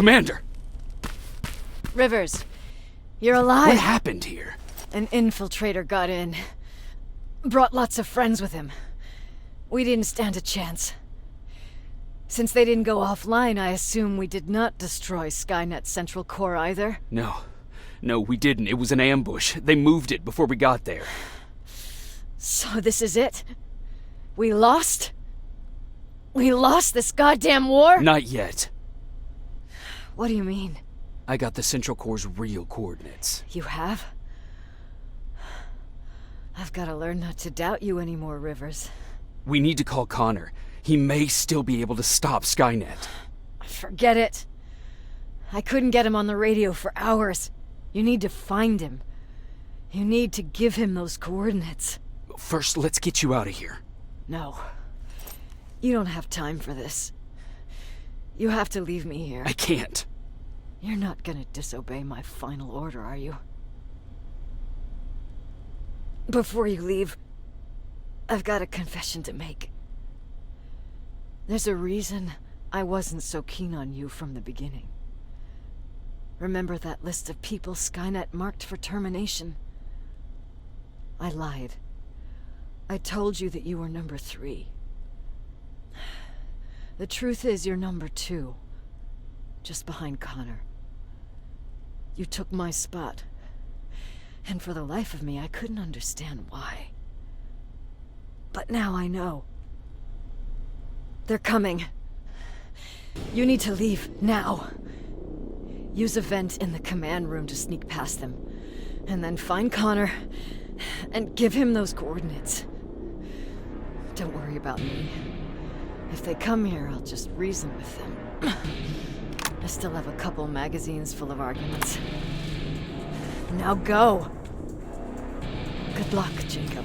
Commander! Rivers, you're alive. What happened here? An infiltrator got in. Brought lots of friends with him. We didn't stand a chance. Since they didn't go offline, I assume we did not destroy Skynet's central core either? No, we didn't. It was an ambush. They moved it before we got there. So this is it? We lost? We lost this goddamn war? Not yet. What do you mean? I got the central core's real coordinates. You have? I've got to learn not to doubt you anymore, Rivers. We need to call Connor. He may still be able to stop Skynet. Forget it. I couldn't get him on the radio for hours. You need to find him. You need to give him those coordinates. First, let's get you out of here. No. You don't have time for this. You have to leave me here. I can't. You're not gonna disobey my final order, are you? Before you leave, I've got a confession to make. There's a reason I wasn't so keen on you from the beginning. Remember that list of people Skynet marked for termination? I lied. I told you that you were number 3. The truth is you're number 2. Just behind Connor. You took my spot. And for the life of me, I couldn't understand why. But now I know. They're coming. You need to leave, now. Use a vent in the command room to sneak past them. And then find Connor, and give him those coordinates. Don't worry about me. If they come here, I'll just reason with them. I still have a couple magazines full of arguments. Now go! Good luck, Jacob.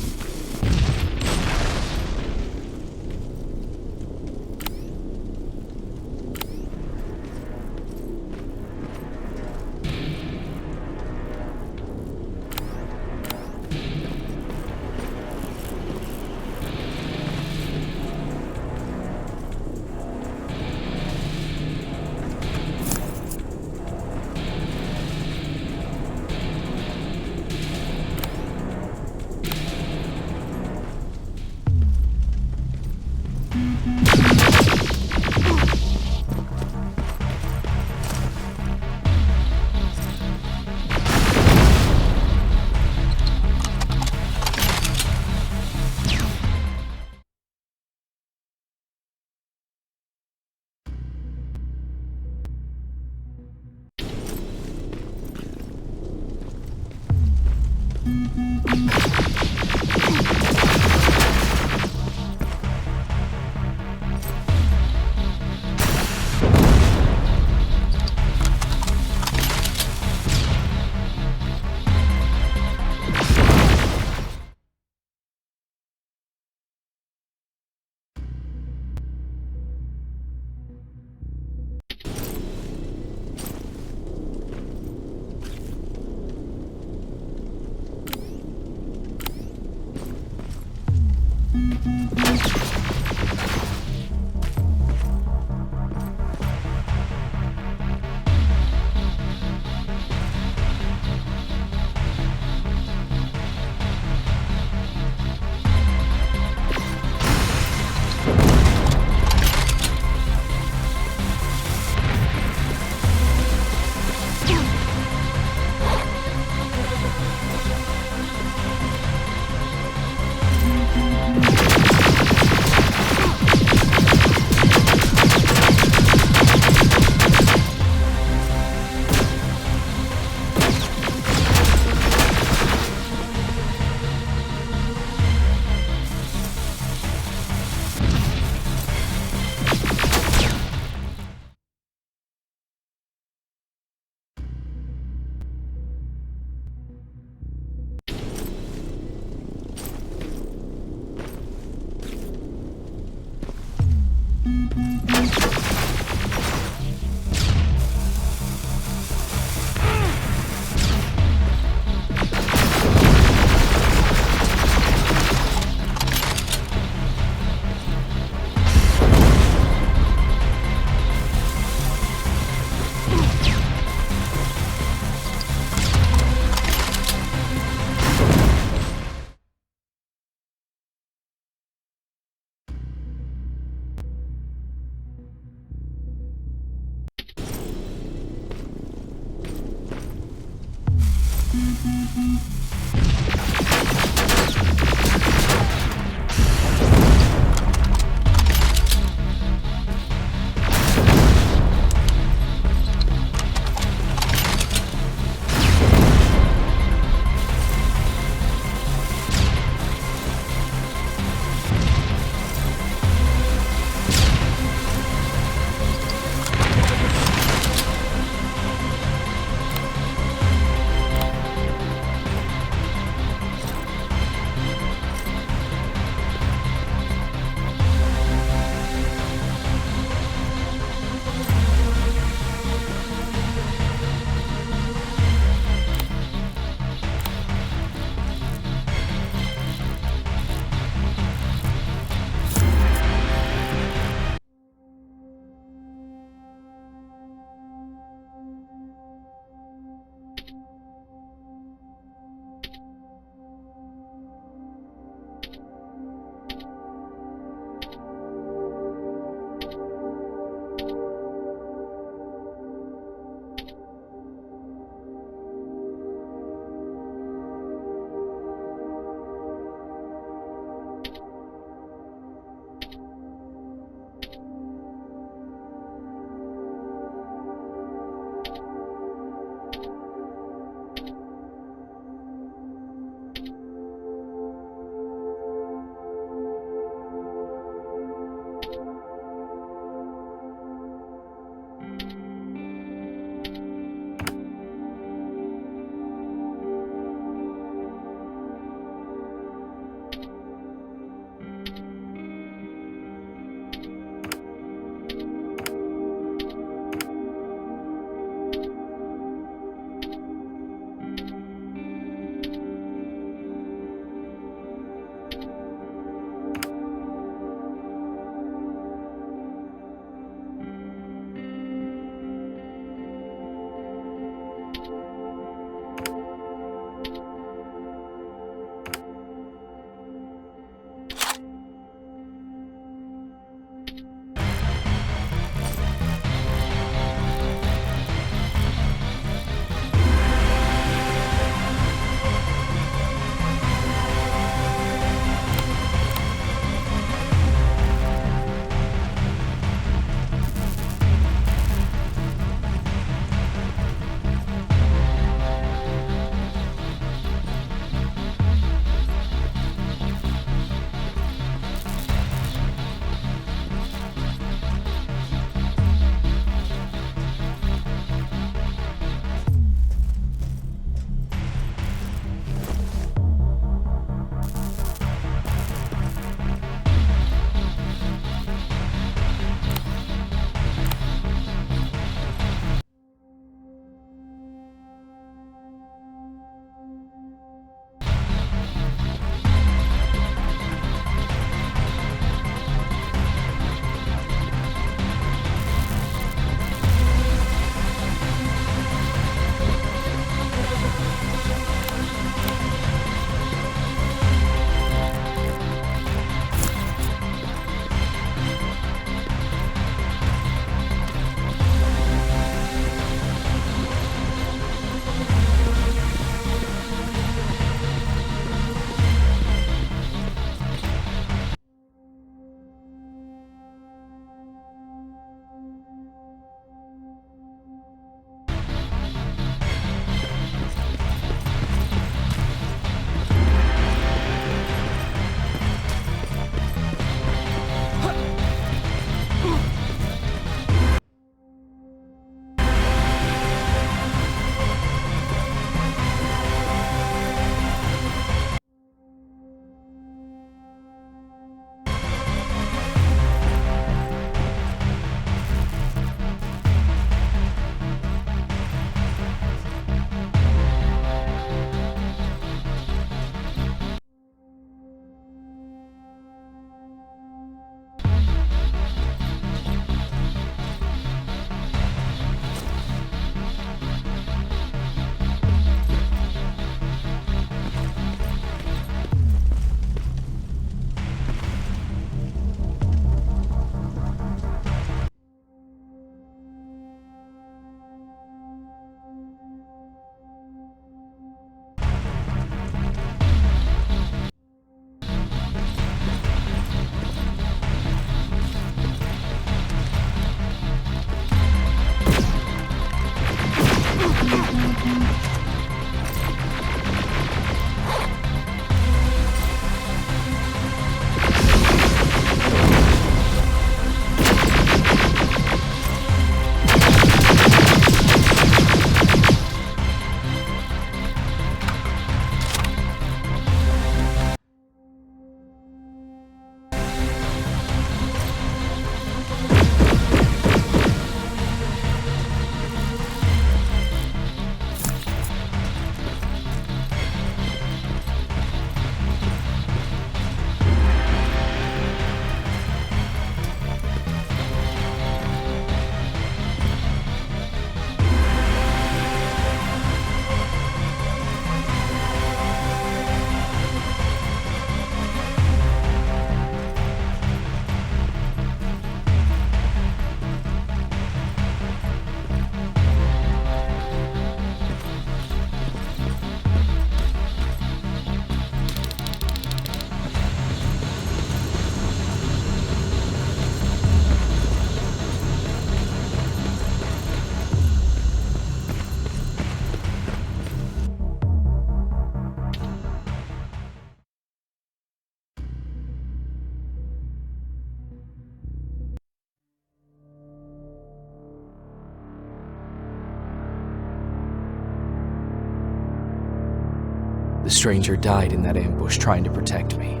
stranger died in that ambush trying to protect me.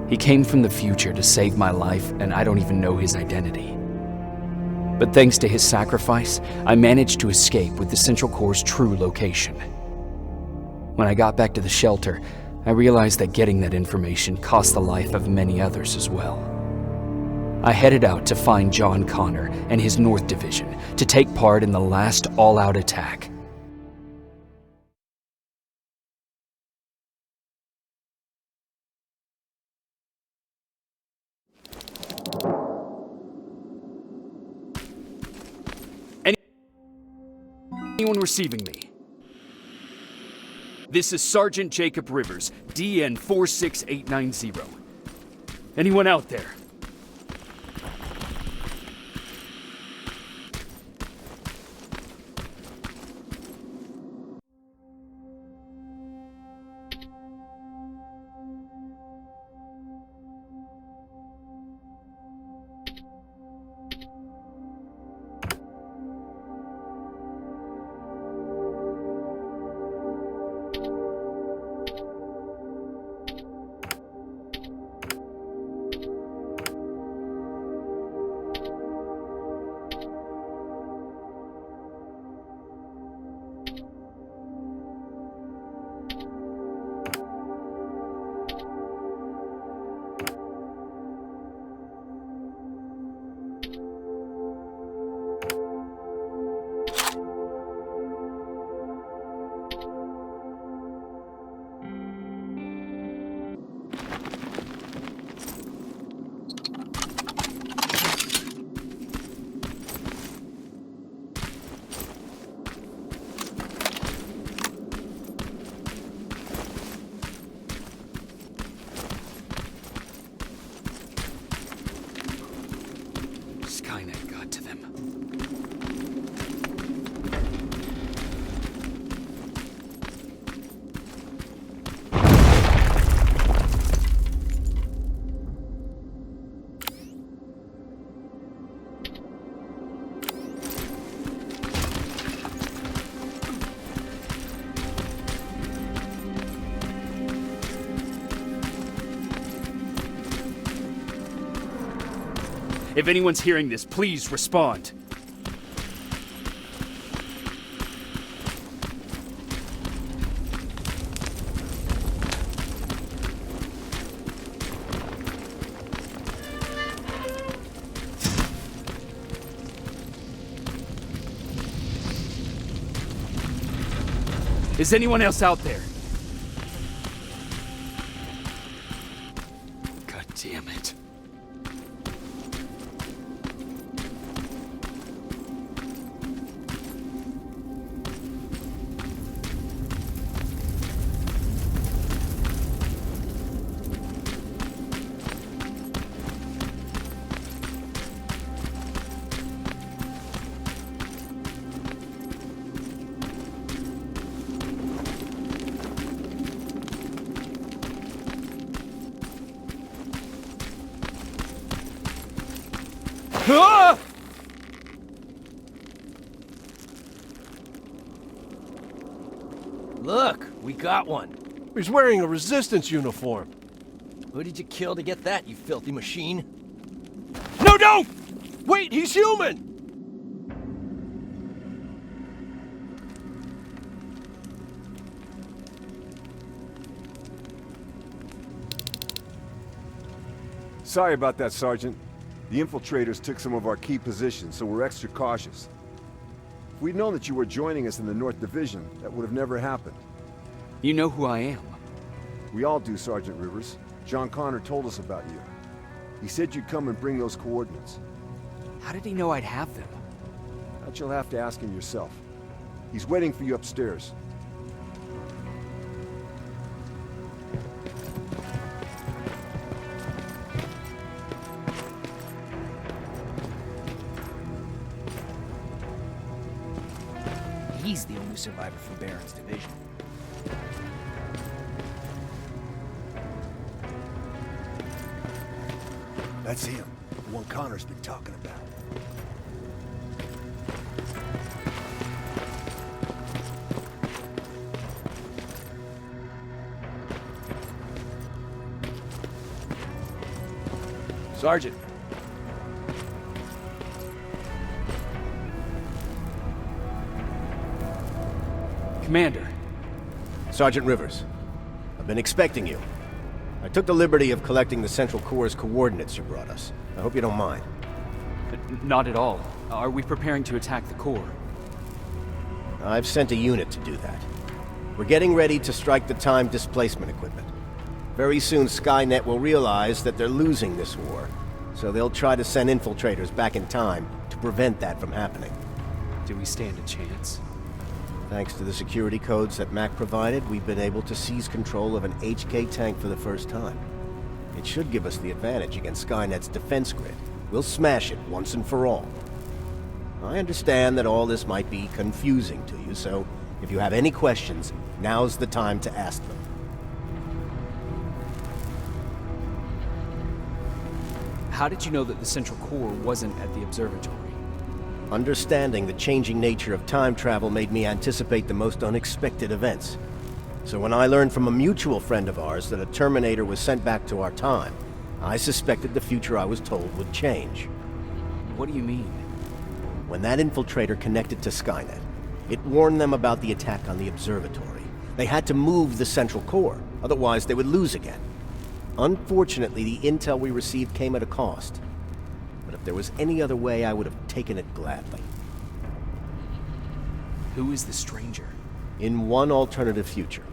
He came from the future to save my life, and I don't even know his identity. But thanks to his sacrifice, I managed to escape with the Central Core's true location. When I got back to the shelter, I realized that getting that information cost the life of many others as well. I headed out to find John Connor and his North Division to take part in the last all-out attack. Anyone receiving me? This is Sergeant Jacob Rivers, DN 46890. Anyone out there? Skynet got to them. If anyone's hearing this, please respond. Is anyone else out there? God damn it. Ah! Look, we got one. He's wearing a resistance uniform. Who did you kill to get that, you filthy machine? No, don't! Wait, he's human! Sorry about that, Sergeant. The infiltrators took some of our key positions, so we're extra cautious. If we'd known that you were joining us in the North Division, that would have never happened. You know who I am. We all do, Sergeant Rivers. John Connor told us about you. He said you'd come and bring those coordinates. How did he know I'd have them? That you'll have to ask him yourself. He's waiting for you upstairs. He's the only survivor from Baron's division. That's him. The one Connor's been talking about. Sergeant. Commander. Sergeant Rivers, I've been expecting you. I took the liberty of collecting the Central Corps' coordinates you brought us. I hope you don't mind. Not at all. Are we preparing to attack the Corps? I've sent a unit to do that. We're getting ready to strike the time displacement equipment. Very soon Skynet will realize that they're losing this war, so they'll try to send infiltrators back in time to prevent that from happening. Do we stand a chance? Thanks to the security codes that Mac provided, we've been able to seize control of an HK tank for the first time. It should give us the advantage against Skynet's defense grid. We'll smash it once and for all. I understand that all this might be confusing to you, so if you have any questions, now's the time to ask them. How did you know that the Central Corps wasn't at the observatory? Understanding the changing nature of time travel made me anticipate the most unexpected events. So when I learned from a mutual friend of ours that a Terminator was sent back to our time, I suspected the future I was told would change. What do you mean? When that infiltrator connected to Skynet, it warned them about the attack on the observatory. They had to move the Central Corps, otherwise they would lose again. Unfortunately, the intel we received came at a cost. But if there was any other way, I would have taken it gladly. Who is the stranger? In one alternative future,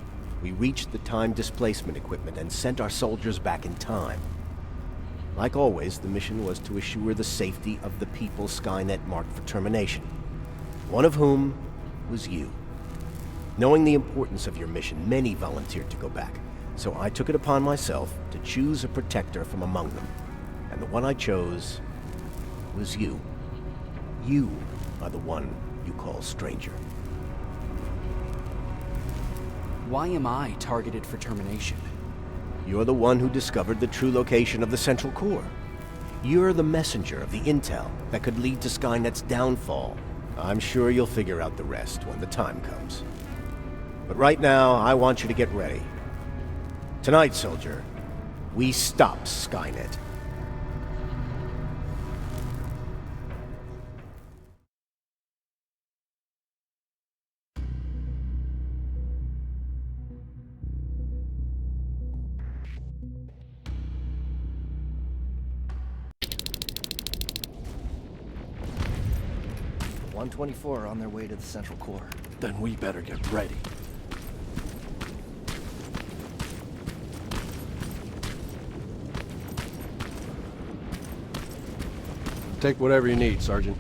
we reached the time displacement equipment and sent our soldiers back in time. Like always, the mission was to assure the safety of the people Skynet marked for termination. One of whom was you. Knowing the importance of your mission, many volunteered to go back. So I took it upon myself to choose a protector from among them. And the one I chose was you. You are the one you call stranger. Why am I targeted for termination? You're the one who discovered the true location of the Central Corps. You're the messenger of the intel that could lead to Skynet's downfall. I'm sure you'll figure out the rest when the time comes. But right now, I want you to get ready. Tonight, soldier, we stop Skynet. "124 are on their way to the Central Corps." Then we better get ready. Take whatever you need, Sergeant.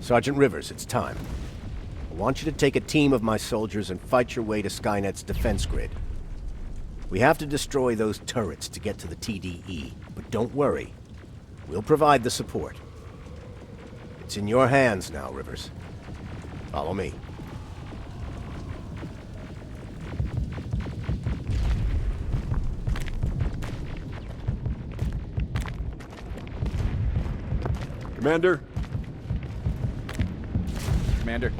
Sergeant Rivers, it's time. I want you to take a team of my soldiers and fight your way to Skynet's defense grid. We have to destroy those turrets to get to the TDE, but don't worry. We'll provide the support. It's in your hands now, Rivers. Follow me. Commander? Commander.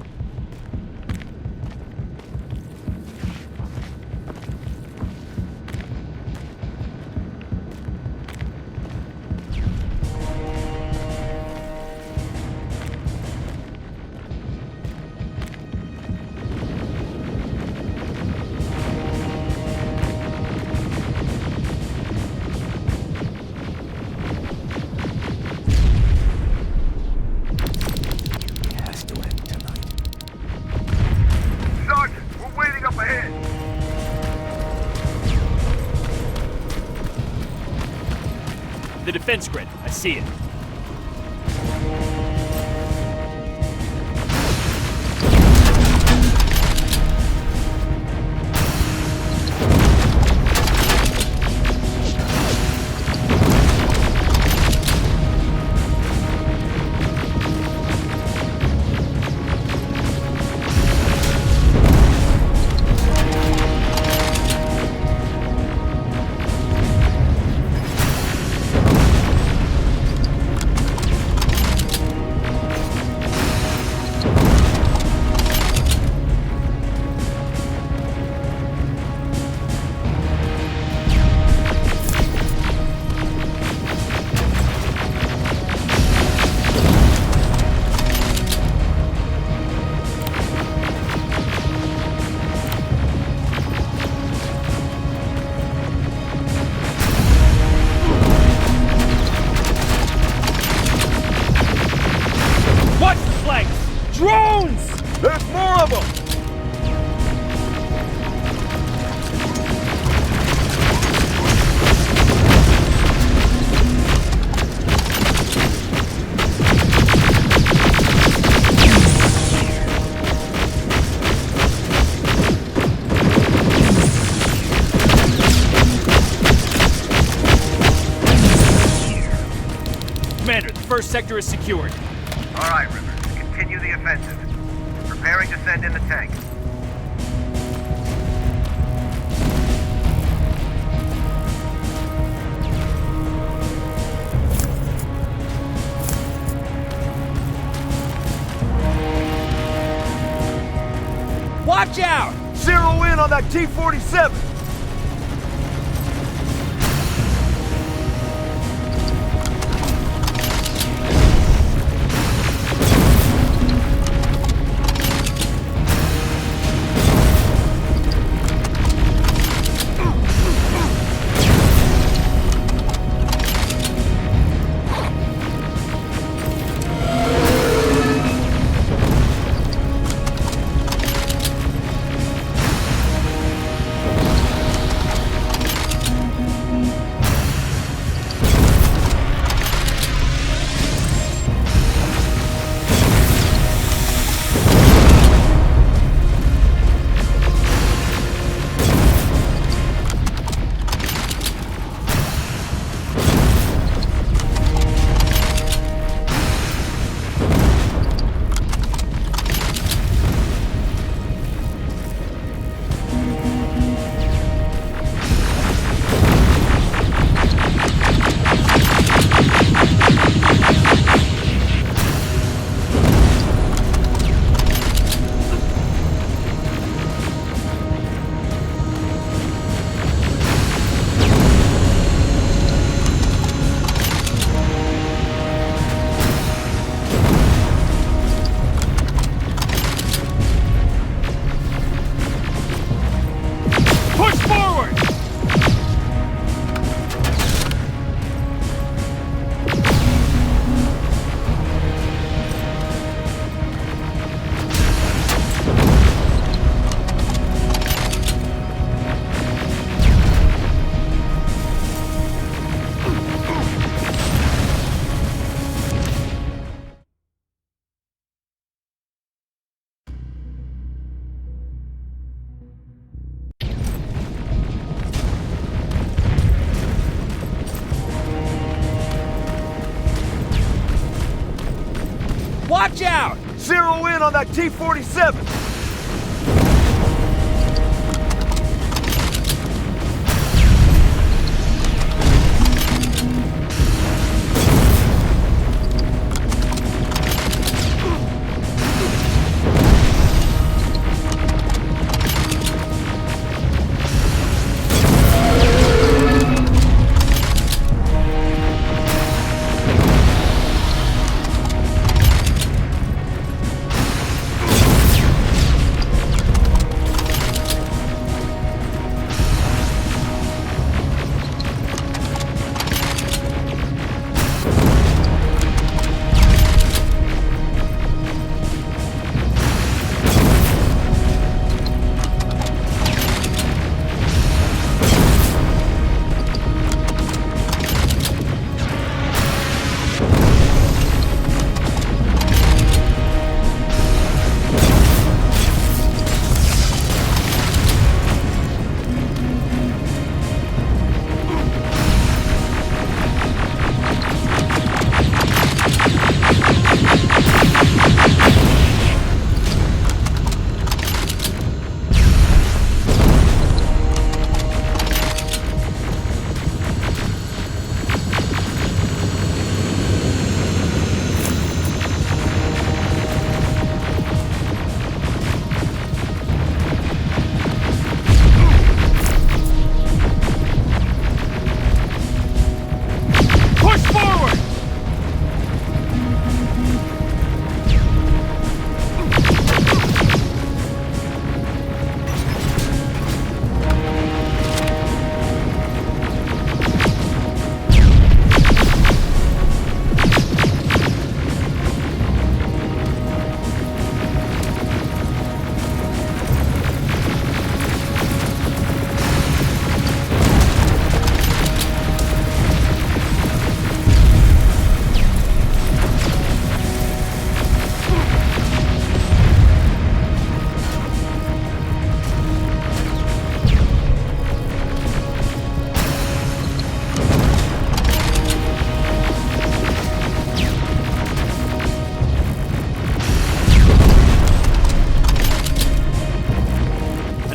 The defense grid. I see it. Drones! There's more of them! Commander, the first sector is secured. All right, Rivers. Continue the offensive. Preparing to send in the tank. Watch out! Zero in on that T-47! Watch out! Zero in on that T-47!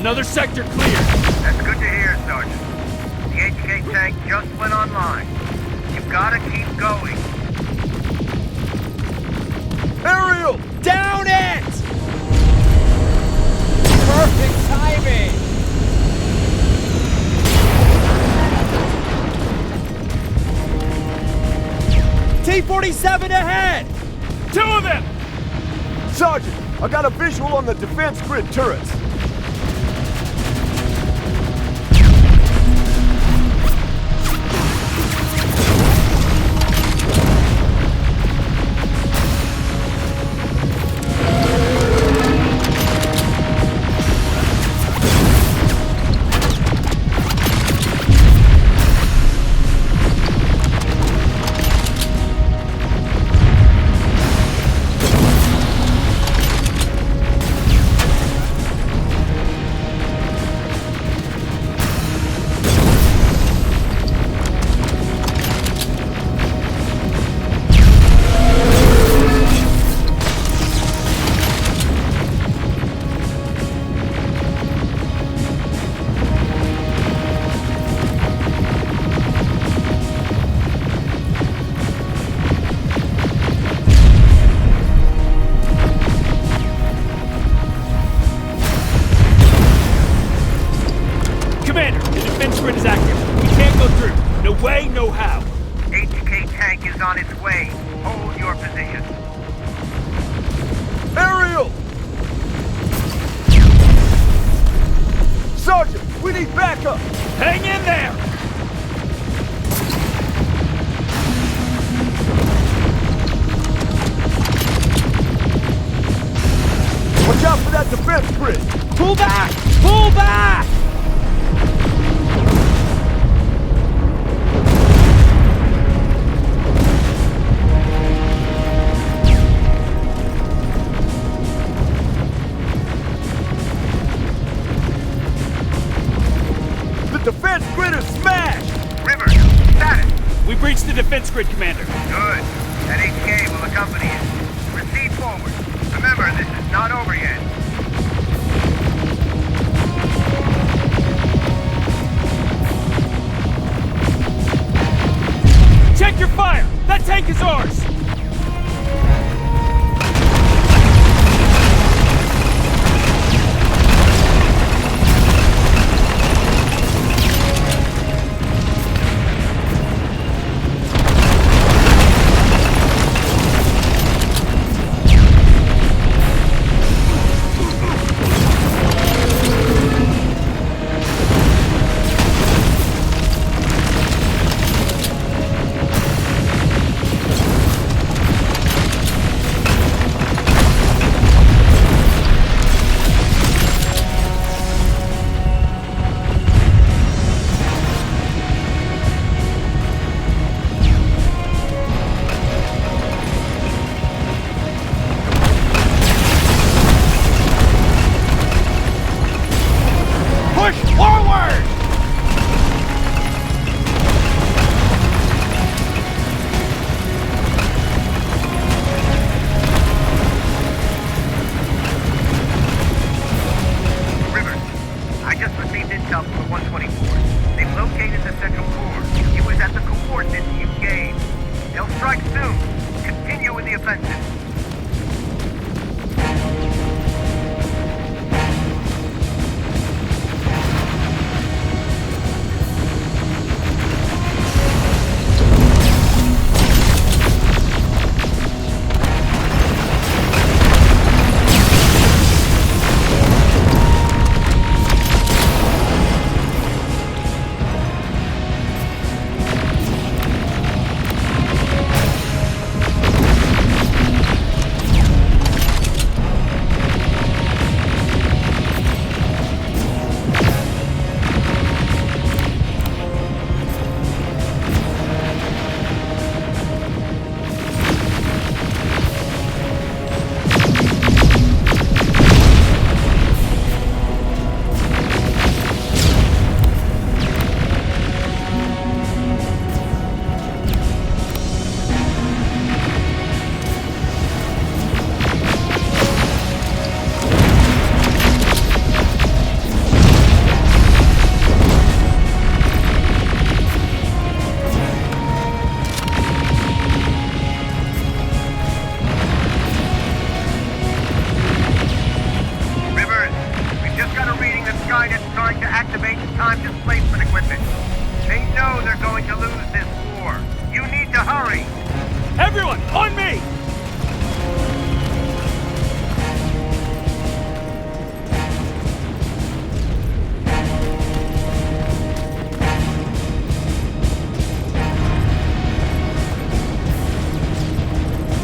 Another sector clear. That's good to hear, Sergeant. The HK tank just went online. You've gotta keep going. Aerial! Down it! Perfect timing! T-47 ahead! Two of them! Sergeant, I got a visual on the defense grid turrets. way, no how. HK tank is on its way. Hold your position. Aerial! Sergeant, we need backup! Hang in there! Watch out for that defense grid! Pull back! Pull back! The defense grid is smashed! River, status. We breached the defense grid, Commander. Good. That HK will accompany you. Proceed forward. Remember, this is not over yet. Check your fire! That tank is ours!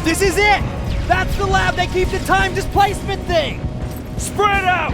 This is it! That's the lab that keeps the time displacement thing! Spread out!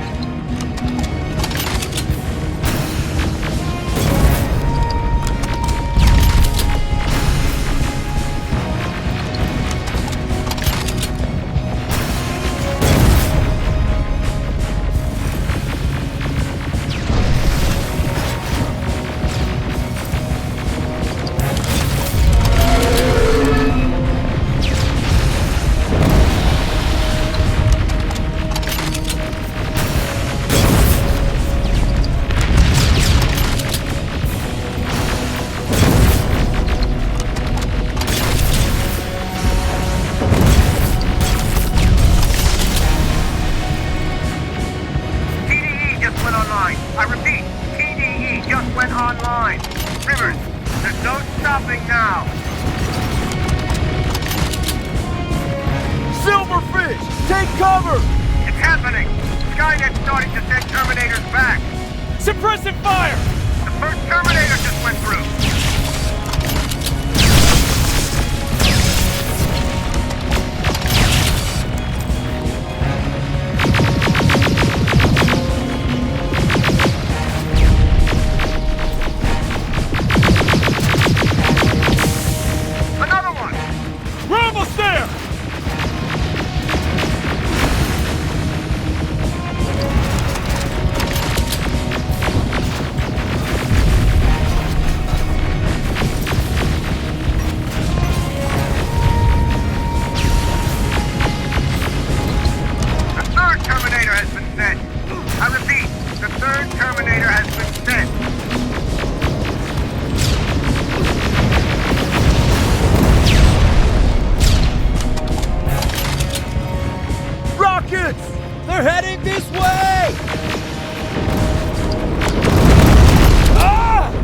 Suppressive fire! The first Terminator just went through. Another one! We're almost there! seconds! They're heading this way! Ah!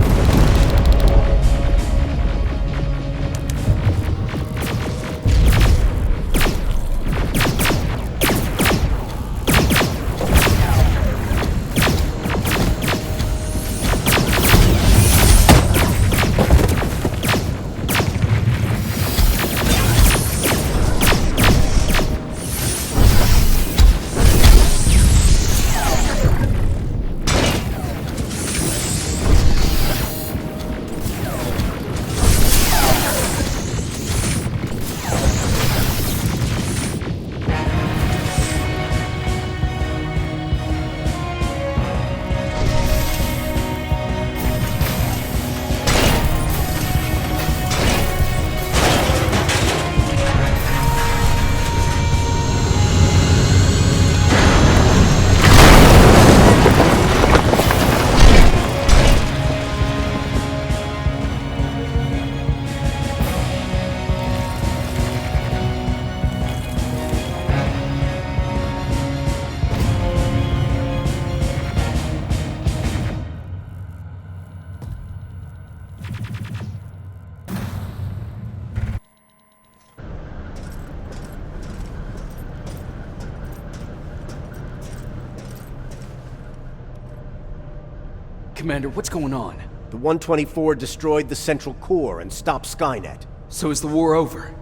Commander, what's going on? The 124 destroyed the central core and stopped Skynet. So is the war over?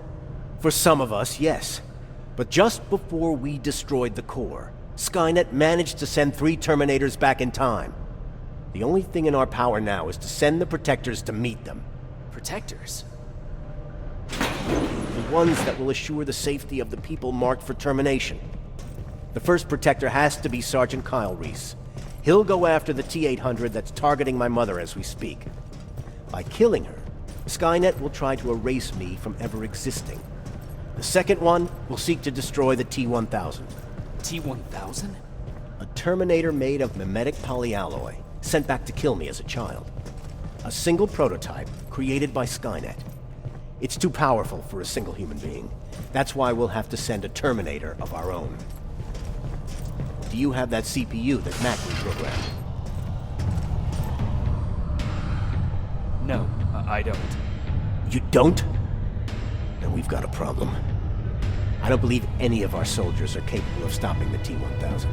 For some of us, yes. But just before we destroyed the core, Skynet managed to send 3 Terminators back in time. The only thing in our power now is to send the Protectors to meet them. Protectors? The ones that will assure the safety of the people marked for termination. The first Protector has to be Sergeant Kyle Reese. He'll go after the T-800 that's targeting my mother as we speak. By killing her, Skynet will try to erase me from ever existing. The second one will seek to destroy the T-1000. T-1000? A Terminator made of mimetic polyalloy, sent back to kill me as a child. A single prototype created by Skynet. It's too powerful for a single human being. That's why we'll have to send a Terminator of our own. Do you have that CPU that Mac reprogrammed? No, I don't. You don't? Then we've got a problem. I don't believe any of our soldiers are capable of stopping the T-1000.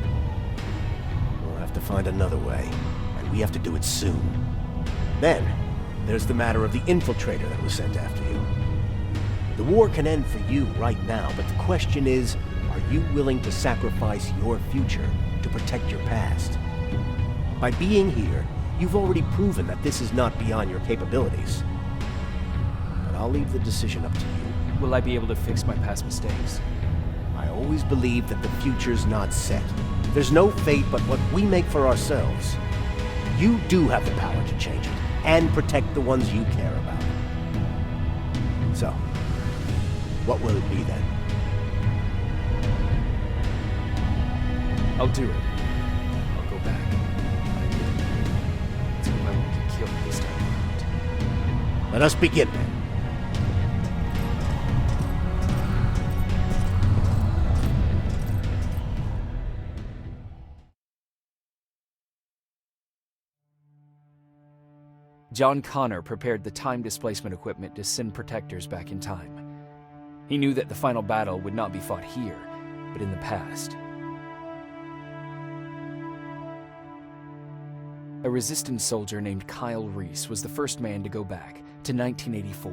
We'll have to find another way, and we have to do it soon. Then, there's the matter of the infiltrator that was sent after you. The war can end for you right now, but the question is, are you willing to sacrifice your future to protect your past? By being here, you've already proven that this is not beyond your capabilities. But I'll leave the decision up to you. Will I be able to fix my past mistakes? I always believe that the future's not set. There's no fate but what we make for ourselves. You do have the power to change it, and protect the ones you care about. So, what will it be then? I'll do it. I'll go back. It's who I want to kill this time around. Let us begin then. John Connor prepared the time displacement equipment to send Protectors back in time. He knew that the final battle would not be fought here, but in the past. A Resistance soldier named Kyle Reese was the first man to go back to 1984.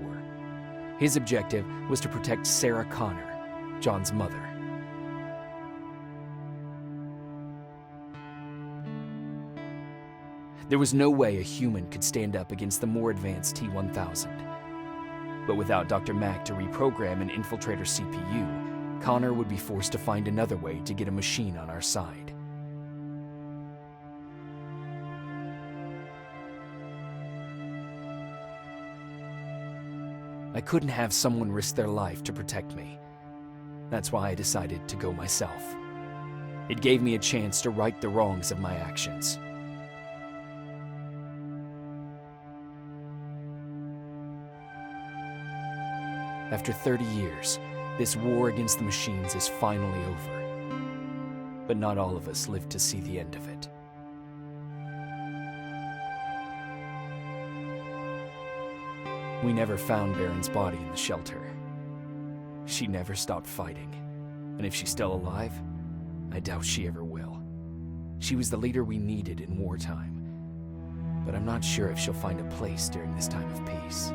His objective was to protect Sarah Connor, John's mother. There was no way a human could stand up against the more advanced T-1000. But without Dr. Mack to reprogram an infiltrator CPU, Connor would be forced to find another way to get a machine on our side. I couldn't have someone risk their life to protect me. That's why I decided to go myself. It gave me a chance to right the wrongs of my actions. After 30 years, this war against the machines is finally over. But not all of us lived to see the end of it. We never found Baron's body in the shelter. She never stopped fighting, and if she's still alive, I doubt she ever will. She was the leader we needed in wartime, but I'm not sure if she'll find a place during this time of peace.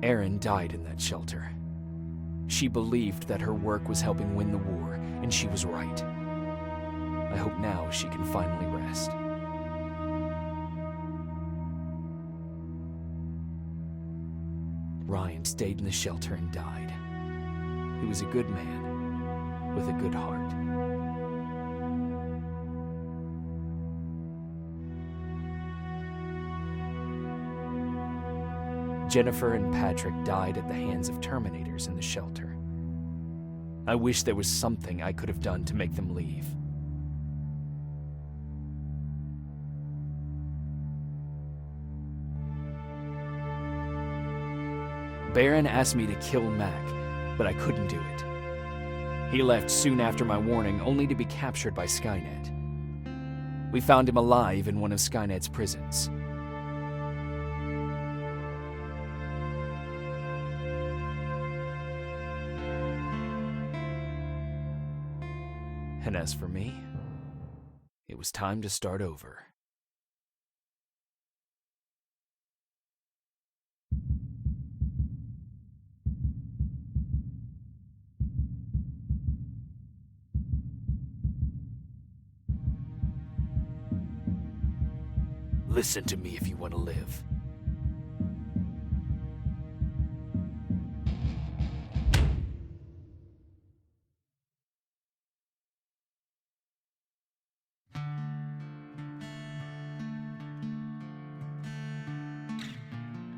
Erin died in that shelter. She believed that her work was helping win the war, and she was right. I hope now she can finally rest. Ryan stayed in the shelter and died. He was a good man, with a good heart. Jennifer and Patrick died at the hands of Terminators in the shelter. I wish there was something I could have done to make them leave. Baron asked me to kill Mac, but I couldn't do it. He left soon after my warning, only to be captured by Skynet. We found him alive in one of Skynet's prisons. And as for me, it was time to start over. Listen to me if you want to live.